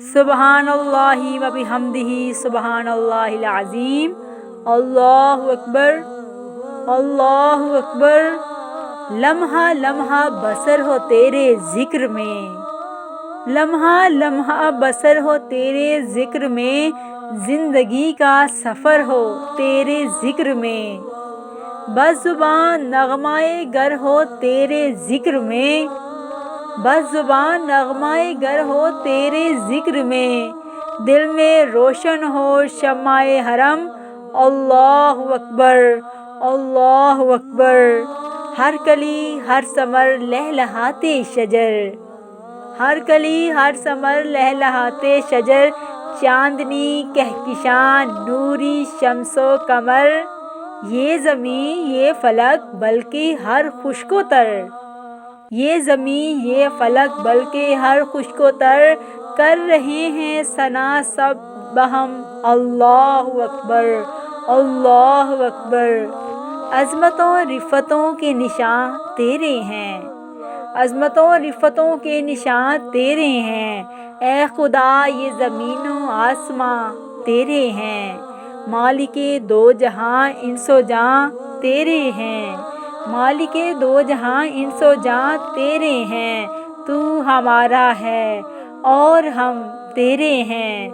سبحان اللہ و بحمدہ سبحان اللہ العظیم، اللہ اکبر اللہ اکبر۔ لمحہ لمحہ بسر ہو تیرے ذکر میں، لمحہ لمحہ بسر ہو تیرے ذکر میں، زندگی کا سفر ہو تیرے ذکر میں، بس زبان نغمائے گر ہو تیرے ذکر میں، بس زبان نغمائے گر ہو تیرے ذکر میں، دل میں روشن ہو شمع حرم، اللہ اکبر اللہ اکبر۔ ہر کلی ہر ثمر لہلہاتے شجر، ہر کلی ہر ثمر لہلہاتے شجر، چاندنی کہکشاں نوری شمس و قمر، یہ زمین یہ فلک بلکہ ہر خشک و تر، یہ زمین یہ فلک بلکہ ہر خشک و تر، کر رہے ہیں ثنا سب بہم، اللہ اکبر اللہ اکبر۔ عظمتوں رفتوں کے نشان تیرے ہیں، عظمتوں رفتوں کے نشان تیرے ہیں، اے خدا یہ زمین و آسماں تیرے ہیں، مالک دو جہاں انس و جاں تیرے ہیں، مالک دو جہاں انس و جاں تیرے ہیں، تو ہمارا ہے اور ہم تیرے ہیں،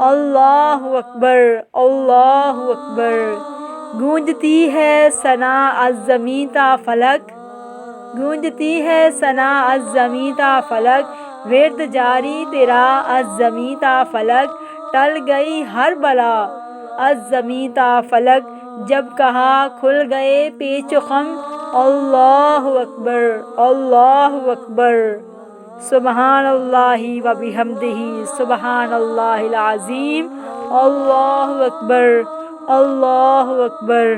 اللہ اکبر اللہ اکبر۔ گونجتی ہے ثنا از زمیں تا فلک، گونجتی ہے ثنا از زمیں تا فلک، ورد جاری تیرا از زمیں تا فلک، ٹل گئی ہر بلا از زمیں تا فلک، جب کہا کھل گئے پیچ و خم، اللہ اکبر اللہ اکبر۔ سبحان اللہ و بحمدہ سبحان اللہ العظیم، اللہ اکبر اللہ اکبر۔